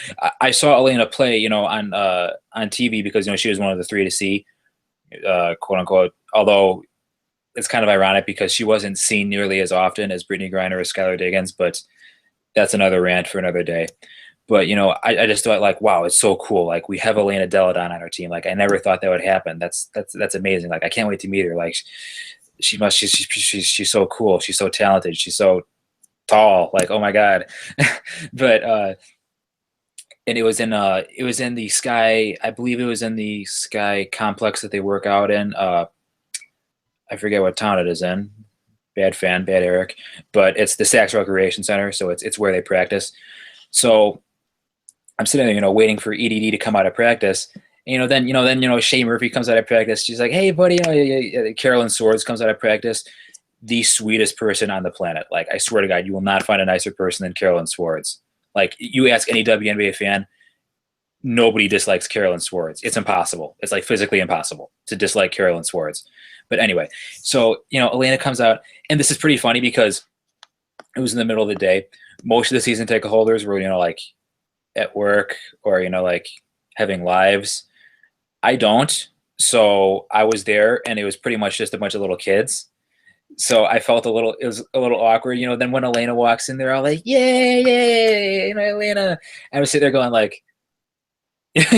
I saw Elena play, on TV because she was one of the three to see, quote unquote. Although it's kind of ironic because she wasn't seen nearly as often as Brittany Griner or Skylar Diggins, but that's another rant for another day. But, I just thought like, wow, it's so cool. Like we have Elena Deladon on our team. Like I never thought that would happen. That's amazing. Like I can't wait to meet her. Like she's so cool. She's so talented. She's so tall. Like, oh my God. But, and it was in the Sky, I believe it was in the Sky complex that they work out in. I forget what town it is in. Bad fan, bad Eric, but it's the Saks Recreation Center, so it's where they practice. So I'm sitting there, waiting for EDD to come out of practice. And, then Shea Murphy comes out of practice. She's like, "Hey, buddy," Carolyn Swords comes out of practice. The sweetest person on the planet. Like I swear to God, you will not find a nicer person than Carolyn Swords. Like you ask any WNBA fan, nobody dislikes Carolyn Swords. It's impossible. It's like physically impossible to dislike Carolyn Swords. But anyway, so, Elena comes out, and this is pretty funny because It was in the middle of the day. Most of the season ticket holders were, like at work or, like having lives. I don't. So I was there and it was pretty much just a bunch of little kids. So I felt it was a little awkward, then when Elena walks in, they're all like, yay, yay, Elena. I was sitting there going like,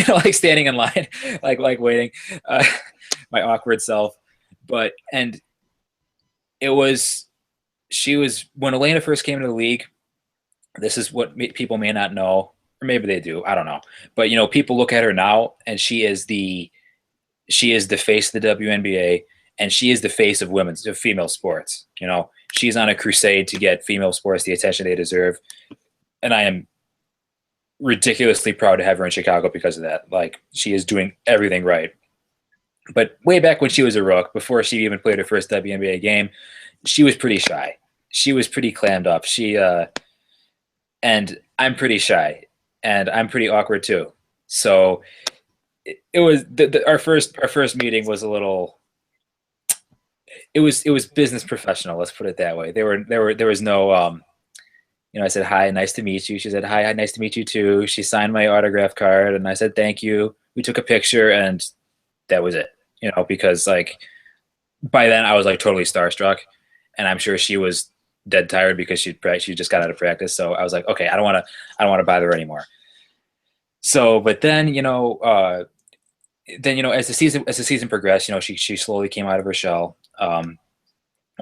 like standing in line, like waiting, my awkward self. And it was, when Elena first came into the league, this is what people may not know, or maybe they do, I don't know. But, people look at her now and she is the face of the WNBA, and she is the face of female sports. She's on a crusade to get female sports the attention they deserve. And I am ridiculously proud to have her in Chicago because of that. Like, she is doing everything right. But way back when she was a rook, before she even played her first WNBA game, she was pretty shy. She was pretty clammed up. And I'm pretty shy, and I'm pretty awkward too. So it was our first meeting was a little. It was business professional. Let's put it that way. There was no I said, hi, nice to meet you. She said, hi, nice to meet you too. She signed my autograph card and I said, thank you. We took a picture and that was it, because like by then I was like totally starstruck, and I'm sure she was dead tired because she just got out of practice. So I was like, okay, I don't want to bother her anymore. So, but then, as the season progressed, she slowly came out of her shell.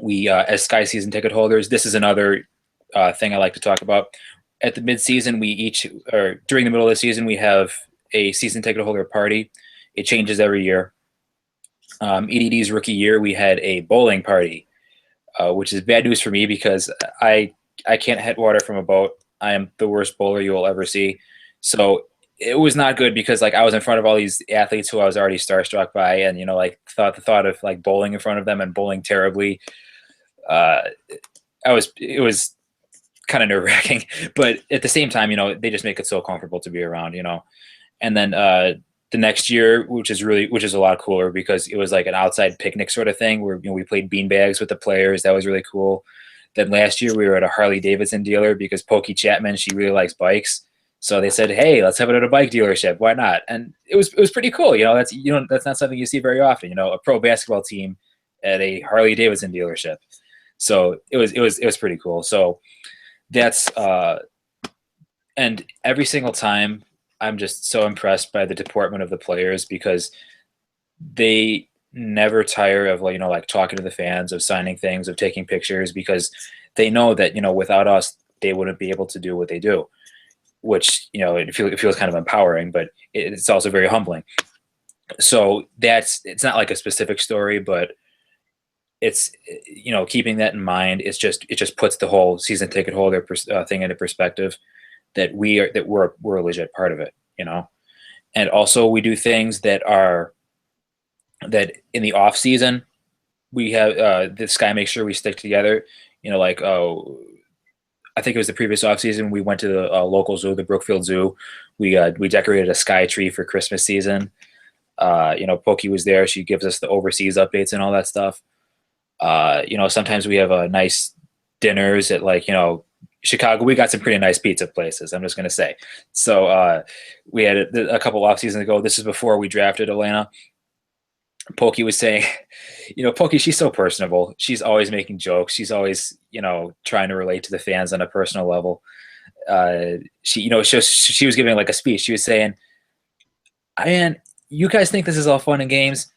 We, as Sky season ticket holders, this is another thing I like to talk about. At the mid-season, during the middle of the season, we have a season ticket holder party. It changes every year. EDD's rookie year, we had a bowling party, which is bad news for me because I can't hit water from a boat. I am the worst bowler you will ever see. So it was not good because like I was in front of all these athletes who I was already starstruck by, and the thought of like bowling in front of them and bowling terribly, it was kind of nerve-wracking. But at the same time, they just make it so comfortable to be around, And then the next year, which is a lot cooler because it was like an outside picnic sort of thing where we played beanbags with the players. That was really cool. Then last year we were at a Harley Davidson dealer because Pokey Chapman, she really likes bikes. So they said, hey, let's have it at a bike dealership. Why not? And it was pretty cool. That's not something you see very often, a pro basketball team at a Harley Davidson dealership. So it was pretty cool. So that's and every single time I'm just so impressed by the deportment of the players because they never tire of like talking to the fans, of signing things, of taking pictures, because they know that without us they wouldn't be able to do what they do, which it feels kind of empowering, but it's also very humbling. So it's not like a specific story, but it's keeping that in mind. It just puts the whole season ticket holder thing into perspective, that we're a legit part of it, and also we do things that in the off season we have this guy makes sure we stick together. I think it was the previous off season we went to the local zoo, the Brookfield Zoo. We decorated a sky tree for Christmas season. Pokey was there. She gives us the overseas updates and all that stuff. Sometimes we have nice dinners at Chicago. We got some pretty nice pizza places, I'm just going to say. So we had a couple off seasons ago. This is before we drafted Elena. Pokey was saying, Pokey, she's so personable. She's always making jokes. She's always, trying to relate to the fans on a personal level. She was giving like a speech. She was saying, man, you guys think this is all fun and games.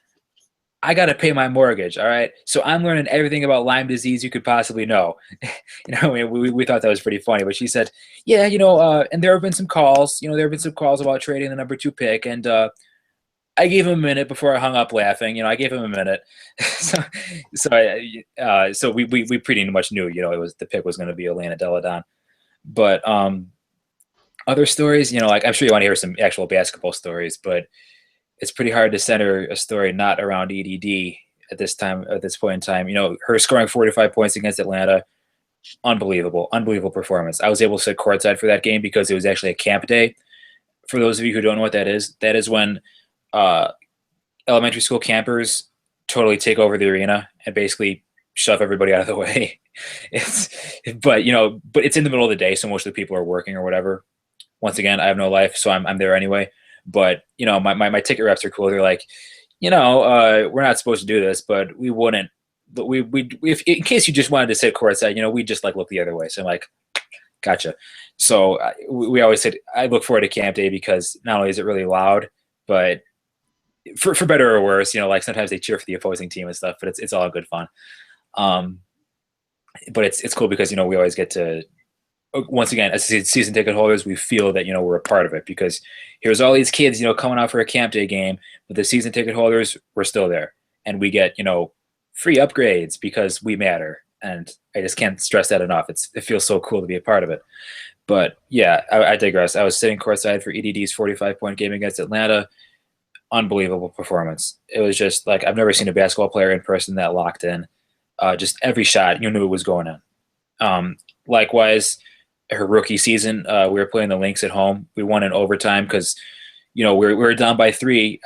I got to pay my mortgage. All right. So I'm learning everything about Lyme disease you could possibly know. We thought that was pretty funny, but she said, yeah, and there have been some calls, about trading the number 2 pick. And, I gave him a minute before I hung up laughing. I gave him a minute. So we pretty much knew, the pick was going to be Elena Deladon. But other stories, I'm sure you want to hear some actual basketball stories, but it's pretty hard to center a story not around EDD at this point in time. Her scoring 45 points against Atlanta, unbelievable performance. I was able to sit courtside for that game because it was actually a camp day. For those of you who don't know what that is when elementary school campers totally take over the arena and basically shove everybody out of the way. It's, but it's in the middle of the day, so most of the people are working or whatever. Once again, I have no life, so I'm there anyway. But my ticket reps are cool. They're like, we're not supposed to do this, but we wouldn't. But if in case you just wanted to sit courtside, we just like look the other way. So I'm like, gotcha. So we always said I look forward to camp day because not only is it really loud, but for better or worse, like sometimes they cheer for the opposing team and stuff, but it's all good fun. But it's cool because we always get to, once again, as season ticket holders, we feel that we're a part of it because here's all these kids coming out for a camp day game, but the season ticket holders, we're still there, and we get free upgrades because we matter. And I just can't stress that enough. It feels so cool to be a part of it. But yeah, I digress. I was sitting courtside for EDD's 45-point game against Atlanta. Unbelievable performance. It was just like I've never seen a basketball player in person that locked in. Just every shot, you knew it was going in. Likewise, her rookie season, we were playing the Lynx at home. We won in overtime because, we were down by 3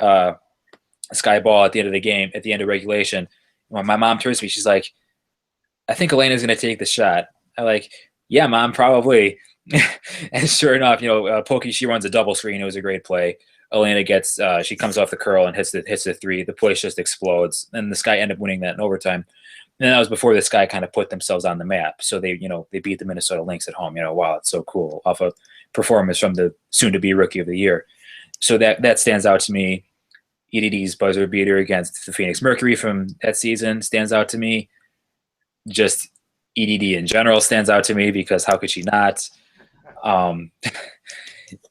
sky ball at the end of the game, at the end of regulation. When my mom turns to me, she's like, I think Elena's going to take the shot. I'm like, yeah, Mom, probably. And sure enough, Pokey, she runs a double screen. It was a great play. Elena gets, she comes off the curl and hits the 3. The place just explodes. And the Sky ended up winning that in overtime. And that was before the Sky kind of put themselves on the map. So they beat the Minnesota Lynx at home. Wow, it's so cool. Off a performance from the soon-to-be Rookie of the Year. So that stands out to me. EDD's buzzer beater against the Phoenix Mercury from that season stands out to me. Just EDD in general stands out to me because how could she not?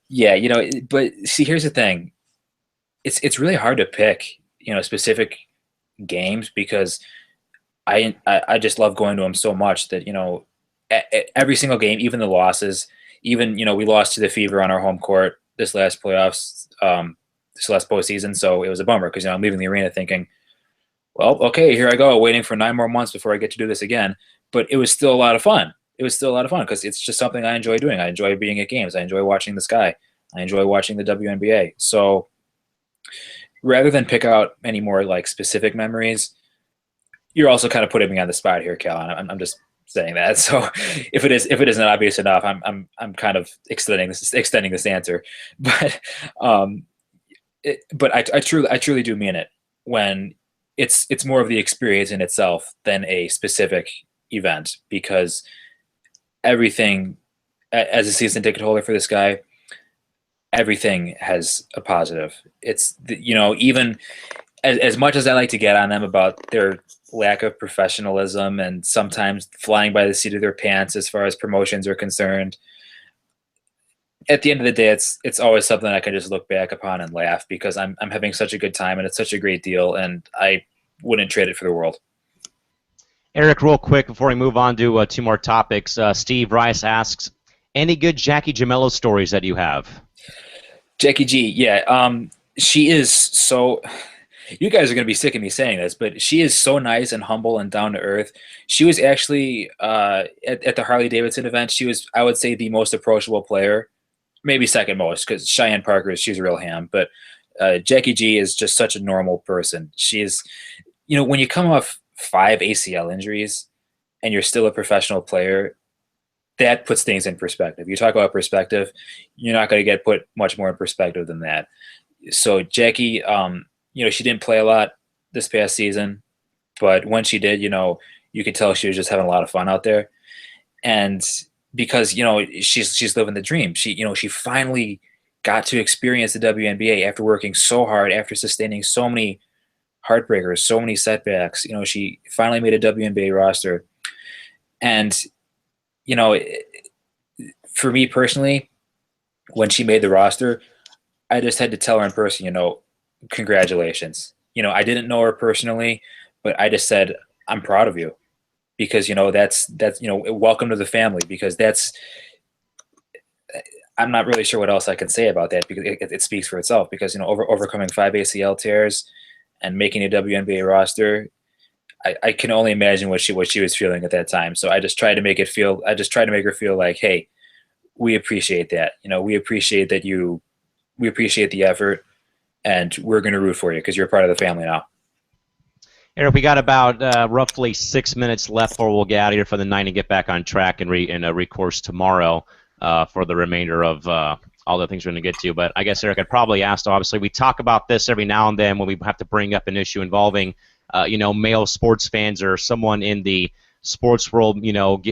Yeah, but see, here's the thing. It's really hard to pick, specific games because I just love going to them so much that, every single game, even the losses, even, we lost to the Fever on our home court this last playoffs, this last postseason. So it was a bummer because, I'm leaving the arena thinking, well, okay, here I go, waiting for 9 more months before I get to do this again. But it was still a lot of fun. It was still a lot of fun because it's just something I enjoy doing. I enjoy being at games. I enjoy watching the Sky. I enjoy watching the WNBA. So rather than pick out any more like specific memories, you're also kind of putting me on the spot here, Cal. And I'm just saying that. So if it isn't obvious enough, I'm kind of extending this answer. But I truly do mean it when it's more of the experience in itself than a specific event, because everything, as a season ticket holder for this guy, everything has a positive. It's even as much as I like to get on them about their lack of professionalism and sometimes flying by the seat of their pants as far as promotions are concerned, at the end of the day, it's always something I can just look back upon and laugh because I'm having such a good time and it's such a great deal, and I wouldn't trade it for the world. Eric, real quick before we move on to 2 more topics, Steve Rice asks, any good Jackie Gemello stories that you have? Jackie G, yeah. She is so – you guys are going to be sick of me saying this, but she is so nice and humble and down to earth. She was actually at the Harley-Davidson event, she was, I would say, the most approachable player, maybe second most, because Cheyenne Parker, she's a real ham. But Jackie G is just such a normal person. She is – when you come off 5 ACL injuries and you're still a professional player, that puts things in perspective. You talk about perspective, you're not going to get put much more in perspective than that. So Jackie, she didn't play a lot this past season, but when she did, you could tell she was just having a lot of fun out there. And because, she's living the dream. She finally got to experience the WNBA after working so hard, after sustaining so many heartbreakers, so many setbacks. She finally made a WNBA roster. And for me personally, when she made the roster, I just had to tell her in person, congratulations. I didn't know her personally, but I just said, I'm proud of you because, that's welcome to the family, because I'm not really sure what else I can say about that because it speaks for itself, because, overcoming 5 ACL tears and making a WNBA roster, I can only imagine what she was feeling at that time. So I just tried to make her feel like, hey, we appreciate that. We appreciate that we appreciate the effort, and we're going to root for you because you're part of the family now. Eric, we got about roughly 6 minutes left before we'll get out of here for the night and get back on track and recourse tomorrow for the remainder of all the things we're going to get to. But I guess, Eric, I'd probably ask, obviously, we talk about this every now and then when we have to bring up an issue involving, male sports fans or someone in the sports world,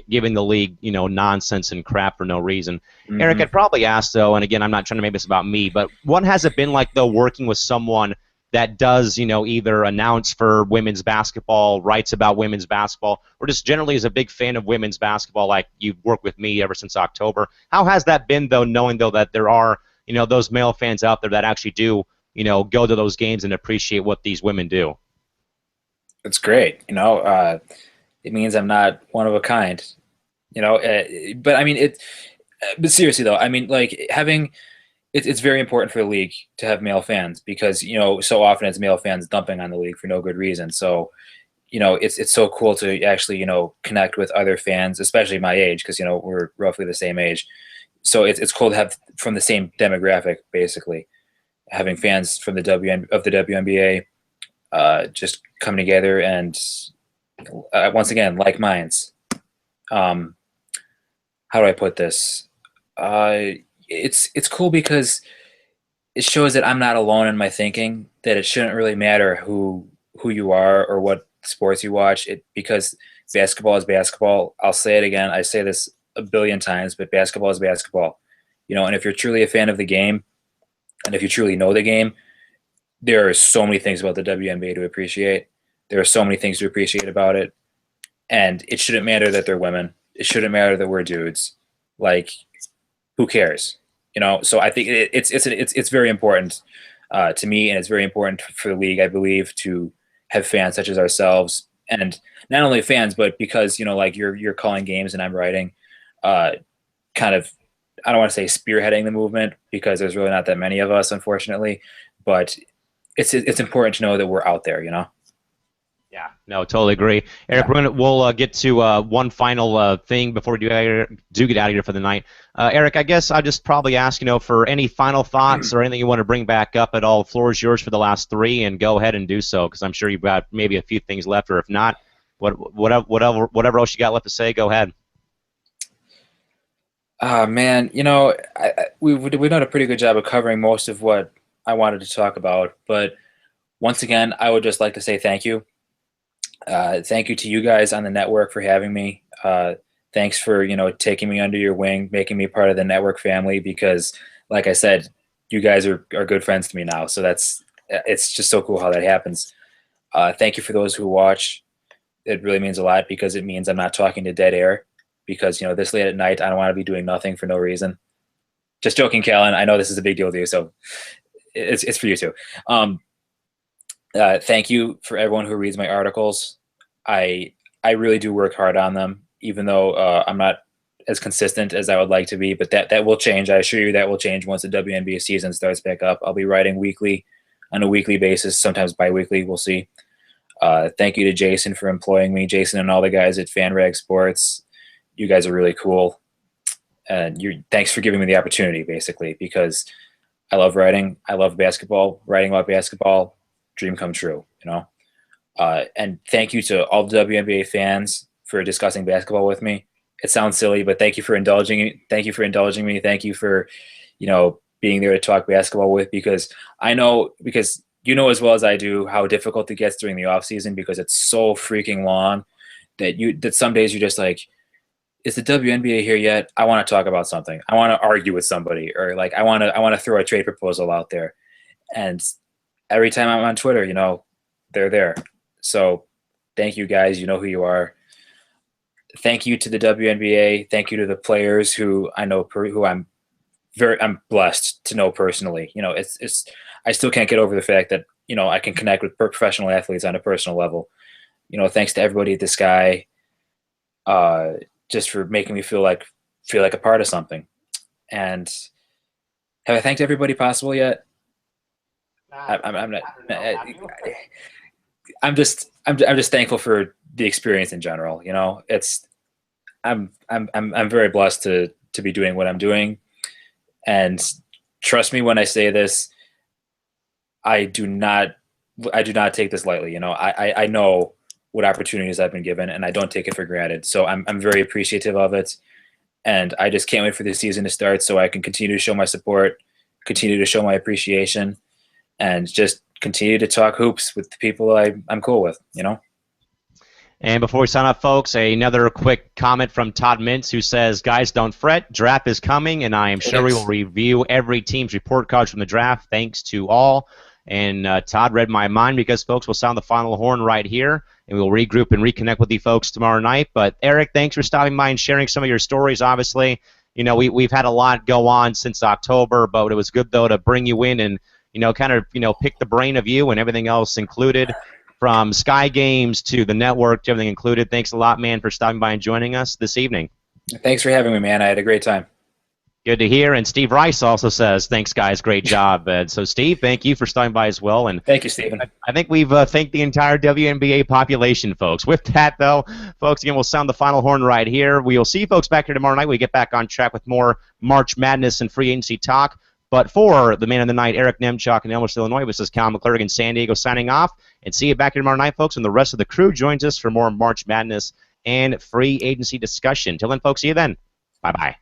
giving the league, nonsense and crap for no reason. Mm-hmm. Eric, I'd probably ask, though, and again, I'm not trying to make this about me, but what has it been like, though, working with someone that does, either announce for women's basketball, writes about women's basketball, or just generally is a big fan of women's basketball like you've worked with me ever since October? How has that been, though, knowing, though, that there are, those male fans out there that actually do, go to those games and appreciate what these women do? It's great. It means I'm not one of a kind, but I mean, but seriously though, I mean, like it's very important for the league to have male fans because, so often it's male fans dumping on the league for no good reason. So, it's so cool to actually, connect with other fans, especially my age, because, we're roughly the same age. So it's cool to have from the same demographic, basically, having fans from the WNBA just come together and once again, like minds. How do I put this? It's cool because it shows that I'm not alone in my thinking, that it shouldn't really matter who you are or what sports you watch, because basketball is basketball. I'll say it again. I say this a billion times, but basketball is basketball. And if you're truly a fan of the game and if you truly know the game, there are so many things about the WNBA to appreciate. There are so many things to appreciate about it. And it shouldn't matter that they're women. It shouldn't matter that we're dudes. Like, who cares? So I think it's very important to me, and it's very important for the league, I believe, to have fans such as ourselves, and not only fans, but because like you're calling games and I'm writing, kind of, I don't want to say spearheading the movement because there's really not that many of us, unfortunately, but it's important to know that we're out there. Yeah, no, totally agree. Eric, we'll get to one final thing before we do get out of here for the night. Eric, I guess I'll just probably ask, for any final thoughts or anything you want to bring back up at all. The floor is yours for the last three, and go ahead and do so, because I'm sure you've got maybe a few things left, or if not, whatever else you got left to say, go ahead. Man, we've done a pretty good job of covering most of what I wanted to talk about, but once again, I would just like to say thank you. Thank you to you guys on the network for having me. Thanks for, taking me under your wing, making me part of the network family, because like I said, you guys are good friends to me now. So it's just so cool how that happens. Thank you for those who watch. It really means a lot because it means I'm not talking to dead air, because, this late at night, I don't want to be doing nothing for no reason. Just joking, Callan. I know this is a big deal to you, so it's for you too. Thank you for everyone who reads my articles. I really do work hard on them, even though I'm not as consistent as I would like to be. But that will change. I assure you that will change once the WNBA season starts back up. I'll be writing weekly, on a weekly basis, sometimes bi-weekly. We'll see. Thank you to Jason for employing me. Jason and all the guys at FanRag Sports. You guys are really cool. And thanks for giving me the opportunity, basically, because I love writing. I love basketball. Writing about basketball, dream come true, and thank you to all the WNBA fans for discussing basketball with me. It sounds silly, but thank you for indulging me. Thank you for, being there to talk basketball with, because I know, because as well as I do how difficult it gets during the off season, because it's so freaking long that some days you're just like, is the WNBA here yet? I want to talk about something. I want to argue with somebody, or like I want to throw a trade proposal out there. And every time I'm on Twitter, they're there. So thank you guys. You know who you are. Thank you to the WNBA. Thank you to the players who I know, who I'm blessed to know personally. I still can't get over the fact that, I can connect with professional athletes on a personal level. Thanks to everybody at the Sky, just for making me feel like a part of something. And have I thanked everybody possible yet? I'm not. I'm just thankful for the experience in general. I'm very blessed to be doing what I'm doing, and trust me when I say this, I do not I do not take this lightly. You know, I know what opportunities I've been given, and I don't take it for granted. So I'm very appreciative of it, and I just can't wait for the season to start so I can continue to show my support, continue to show my appreciation, and just continue to talk hoops with the people I'm cool with. You know. And before we sign off, folks, another quick comment from Todd Mintz, who says, guys, don't fret. Draft is coming, and I am sure we will review every team's report cards from the draft. Thanks to all. And Todd read my mind because, folks, we'll sound the final horn right here, and we'll regroup and reconnect with you folks tomorrow night. But, Eric, thanks for stopping by and sharing some of your stories. Obviously, you know, we've had a lot go on since October, but it was good, though, to bring you in and, you know, kind of, you know, pick the brain of you and everything else included. From Sky Games to the network to everything included. Thanks a lot, man, for stopping by and joining us this evening. Thanks for having me, man. I had a great time. Good to hear. And Steve Rice also says, thanks, guys. Great job. So, Steve, thank you for stopping by as well. And thank you, Stephen. I think we've thanked the entire WNBA population, folks. With that, though, folks, again, we'll sound the final horn right here. We'll see you folks back here tomorrow night. We get back on track with more March Madness and free agency talk. But for the man of the night, Eric Nemchock in Elmhurst, Illinois, this is Cal McClurg in San Diego signing off. And see you back here tomorrow night, folks, and the rest of the crew joins us for more March Madness and free agency discussion. Till then, folks, see you then. Bye-bye.